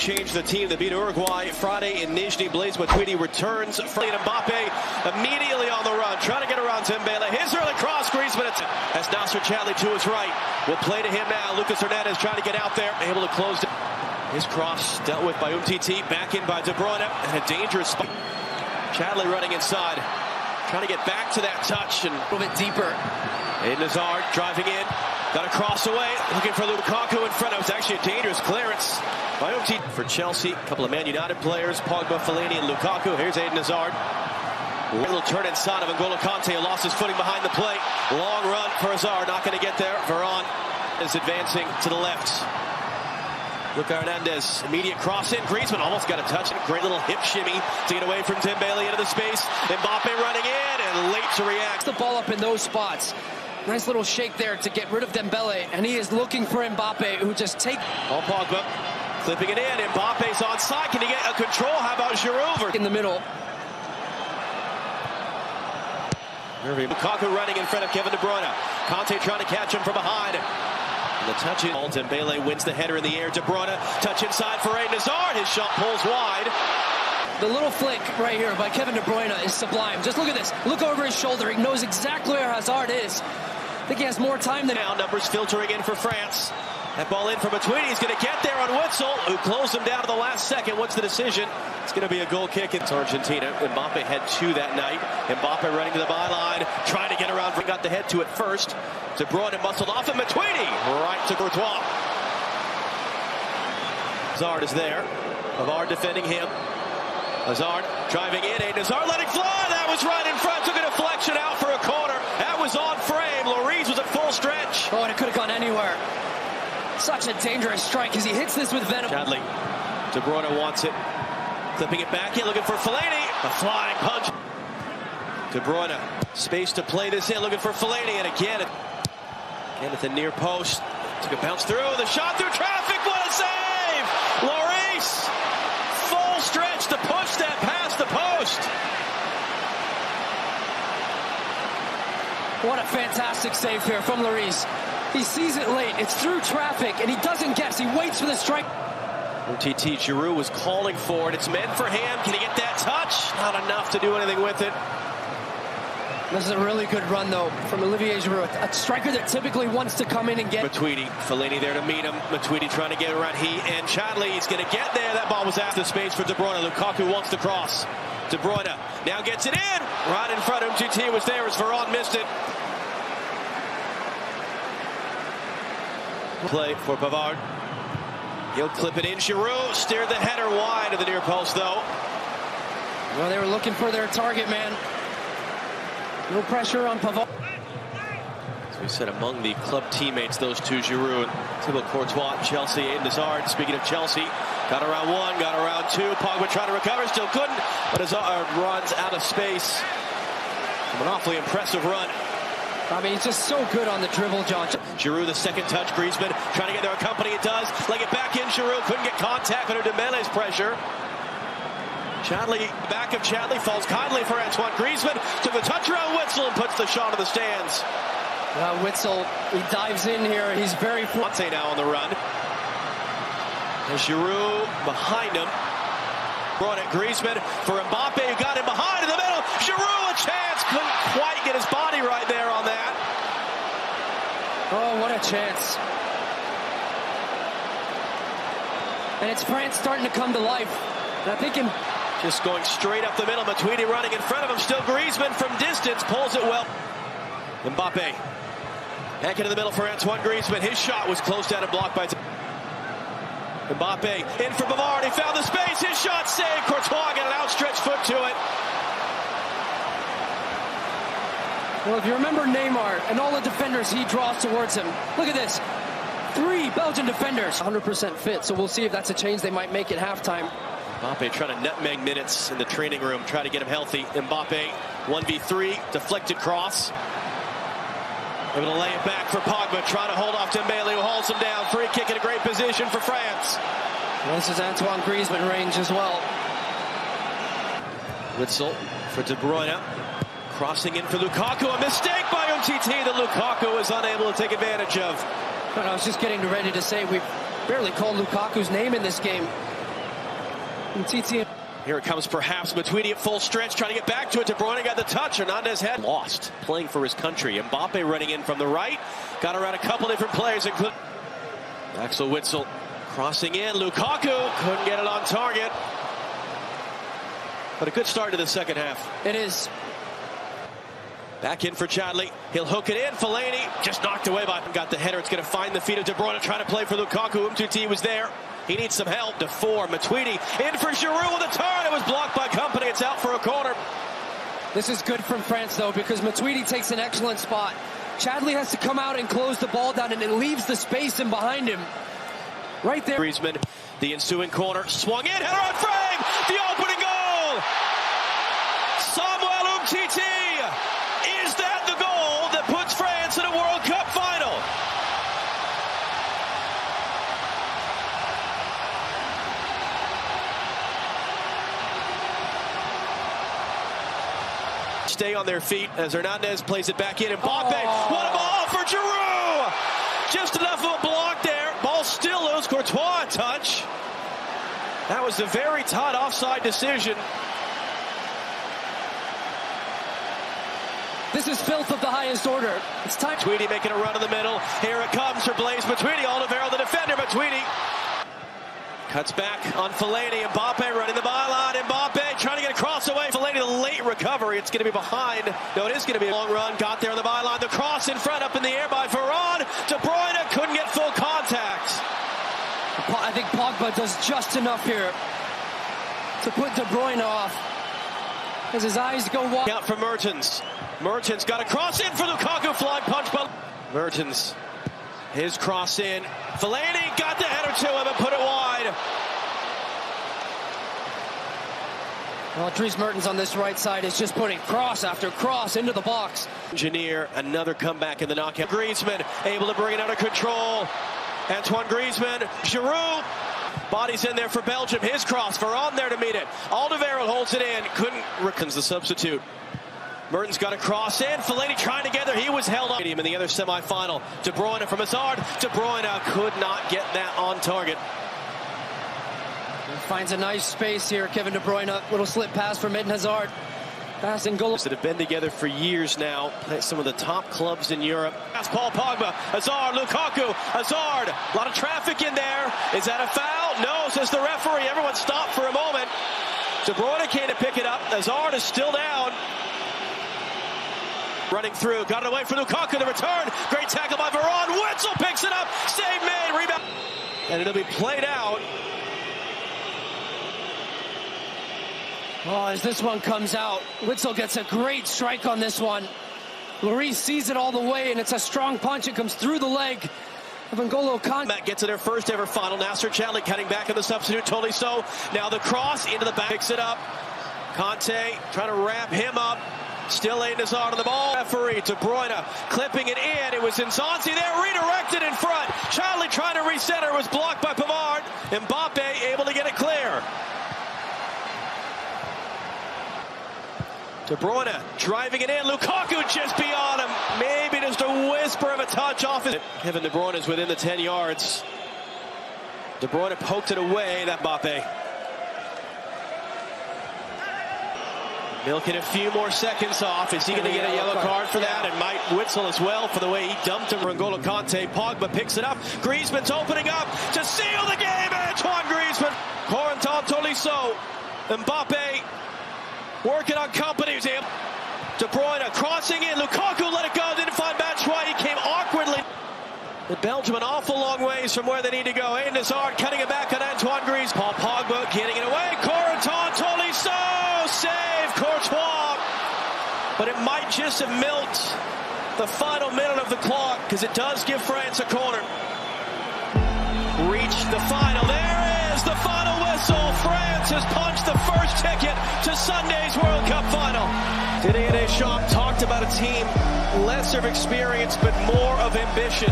changed the team that beat Uruguay Friday in Nizhny. Blaise Matuidi returns. Mbappe immediately on the run, trying to get around Dembele. His early cross, Griezmann as Nasser Chadli to his right. Will play to him now. Lucas Hernandez trying to get out there, able to close it. His cross dealt with by Umtiti, back in by De Bruyne, and a dangerous spot. Chadli running inside, trying to get back to that touch and a little bit deeper. Eden Hazard driving in, got a cross away, looking for Lukaku in front. It was actually a dangerous clearance by Umtiti. For Chelsea, a couple of Man United players, Pogba, Fellaini, and Lukaku. Here's Eden Hazard. A little turn inside of N'Golo Kante, who lost his footing behind the plate. Long run for Hazard, not going to get there. Varane is advancing to the left. Lucas Hernandez, immediate cross in. Griezmann almost got a touch. Great little hip shimmy to get away from Dembele into the space. Mbappe running in and late to react. The ball up in those spots. Nice little shake there to get rid of Dembele, and he is looking for Mbappe, who just take. Paul Pogba clipping it in. Mbappe's onside. Can he get a control? How about Giroud? In the middle. Lukaku running in front of Kevin De Bruyne. Kante trying to catch him from behind. The touch in. Dembele wins the header in the air. De Bruyne touch inside for Eden Hazard. His shot pulls wide. The little flick right here by Kevin De Bruyne is sublime. Just look at this. Look over his shoulder. He knows exactly where Hazard is. I think he has more time than now. Numbers filtering in for France. That ball in from Matuidi. He's going to get there on Witzel, who closed him down to the last second. What's the decision? It's going to be a goal kick. It's Argentina. Mbappe had two that night. Mbappe running to the byline, trying to get around. Got the head to it first. De Bruyne muscled off, and Matuidi right to Courtois. Hazard is there. Hazard defending him. Hazard driving in. Hazard letting fly. That was right in front. Took a deflection out for a corner. That was on frame. Lloris was at full stretch. Oh, and it could have gone anywhere. Such a dangerous strike as he hits this with venom. Chadli. De Bruyne wants it. Clipping it back in, looking for Fellaini. A flying punch. De Bruyne. Space to play this in, looking for Fellaini. And again at the near post. Took a bounce through. The shot through traffic. What a save! Lloris. Full stretch to push that past the post. What a fantastic save here from Lloris. He sees it late. It's through traffic, and he doesn't guess. He waits for the strike. Umtiti, Giroud was calling for it. It's meant for him. Can he get that touch? Not enough to do anything with it. This is a really good run, though, from Olivier Giroud. A striker that typically wants to come in and get. Matuidi, Fellaini there to meet him. Matuidi trying to get around. He and Chadli, he's going to get there. That ball was out of space for De Bruyne. Lukaku wants to cross. De Bruyne now gets it in. Right in front. Umtiti was there as Varane missed it. Play for Pavard. He'll clip it in. Giroud steered the header wide of the near post, though. Well, they were looking for their target man. No pressure on Pavard. As we said, among the club teammates, those two, Giroud, Thibaut Courtois, Chelsea, Eden Hazard. Speaking of Chelsea, got around one, got around two. Pogba trying to recover, still couldn't, but Hazard runs out of space. An awfully impressive run. I mean, he's just so good on the dribble, John. Giroud, the second touch. Griezmann trying to get there. A company it does. Leg it back in. Giroud couldn't get contact under Dembele's pressure. Chadli, back of Chadli, falls kindly for Antoine Griezmann. Took the touch around Witzel and puts the shot in the stands. Well, Witzel, he dives in here. He's very... Conte now on the run. There's Giroud behind him. Brought it Griezmann for Mbappe, who got him behind in the middle. Giroud, a chance. Couldn't quite get his body right there on that. Oh, what a chance. And it's France starting to come to life. And I think him just going straight up the middle. Matuidi running in front of him. Still Griezmann from distance. Pulls it well. Mbappe. Back into the middle for Antoine Griezmann. His shot was closed down and blocked by Mbappe. In for Pavard. He found the space. His shot saved. Courtois got an outstretched foot to it. Well, if you remember Neymar and all the defenders he draws towards him, look at this. 3 Belgian defenders, 100% fit, so we'll see if that's a change they might make at halftime. Mbappe trying to nutmeg minutes in the training room, try to get him healthy. Mbappe, 1v3, deflected cross. Able to lay it back for Pogba, trying to hold off Dembele, who holds him down. Free kick in a great position for France. Well, this is Antoine Griezmann range as well. Witzel for De Bruyne. Crossing in for Lukaku. A mistake by Umtiti that Lukaku is unable to take advantage of. I was just getting ready to say we've barely called Lukaku's name in this game. TT. Here it comes, perhaps Matuidi at full stretch, trying to get back to it. De Bruyne got the touch. Hernandez had lost, playing for his country. Mbappe running in from the right, got around a couple different players, including Axel Witsel crossing in. Lukaku couldn't get it on target, but a good start to the second half. It is. Back in for Chadley. He'll hook it in. Fellaini just knocked away by him. Got the header. It's going to find the feet of De Bruyne, trying to play for Lukaku. Umtiti was there. He needs some help. De Four, Matuidi in for Giroud with a turn. It was blocked by Company. It's out for a corner. This is good from France, though, because Matuidi takes an excellent spot. Chadley has to come out and close the ball down, and it leaves the space in behind him. Right there. Griezmann, the ensuing corner, swung in, header on frame, the opening goal! Samuel Umtiti! Is that the goal that puts France in a World Cup final? Stay on their feet as Hernandez plays it back in. Mbappe, what a ball for Giroud! Just enough of a block there. Ball still loose. Courtois a touch. That was a very tight offside decision. This is filth of the highest order. It's time. Matuidi making a run in the middle. Here it comes for Blaise Matuidi. Oliveira, the defender. Matuidi cuts back on Fellaini. Mbappe running the byline. Mbappe trying to get across away. Fellaini, the late recovery. It's going to be behind. No, it is going to be a long run. Got there on the byline. The cross in front, up in the air by Varane. De Bruyne couldn't get full contact. I think Pogba does just enough here to put De Bruyne off as his eyes go wide. Out for Mertens. Mertens got a cross in for Lukaku. Flying punch by Mertens. His cross in. Fellaini got the header to him and put it wide. Well, Dries Mertens on this right side is just putting cross after cross into the box. Engineer, another comeback in the knockout. Griezmann able to bring it under control. Antoine Griezmann, Giroud, bodies in there for Belgium. His cross, Varane there to meet it. Alderweireld holds it in, couldn't. Rickens the substitute. Mertens got a cross in. Fellaini trying to get there. He was held up in the other semi-final. De Bruyne from Hazard. De Bruyne could not get that on target. He finds a nice space here. Kevin De Bruyne, little slip pass from Eden Hazard. Pass and goal. That have been together for years now. Play some of the top clubs in Europe. That's Paul Pogba. Hazard, Lukaku, Hazard. A lot of traffic in there. Is that a foul? No, says the referee. Everyone stopped for a moment. De Bruyne came to pick it up. Hazard is still down. Running through, got it away for Lukaku, the return. Great tackle by Varane. Witsel picks it up. Save made, rebound. And it'll be played out. Oh, as this one comes out, Witsel gets a great strike on this one. Lloris sees it all the way, and it's a strong punch. It comes through the leg of N'Golo Kante. Matt gets to their first ever final. Nasser Chadli cutting back in the substitute. Totally so. Now the cross into the back. Picks it up. Kante trying to wrap him up. Still Eden Hazard on the ball. Referee De Bruyne clipping it in. It was Nzonzi there, redirected in front. Chadli trying to recenter, was blocked by Pavard. Mbappe able to get it clear. De Bruyne driving it in. Lukaku just beyond him. Maybe just a whisper of a touch off his. Kevin De Bruyne is within the 10 yards. De Bruyne poked it away. That Mbappe. Milking a few more seconds off. Is he going to get a yellow card for that? And might Witsel as well for the way he dumped him. N'Golo Kante. Pogba picks it up. Griezmann's opening up to seal the game. Antoine Griezmann. Corentin Tolisso. Mbappe working on Company. De Bruyne crossing in. Lukaku let it go. Didn't find Batshuayi. He came awkwardly. The Belgium an awful long ways from where they need to go. Eden Hazard cutting it back on Antoine Griezmann. Paul Pogba getting it away. Corentin Tolisso. Save Courtois. But it might just have milked the final minute of the clock because it does give France a corner. Reached the final. There is the final whistle. France has punched the first ticket to Sunday's World Cup final. Didier Deschamps talked about a team less of experience but more of ambition.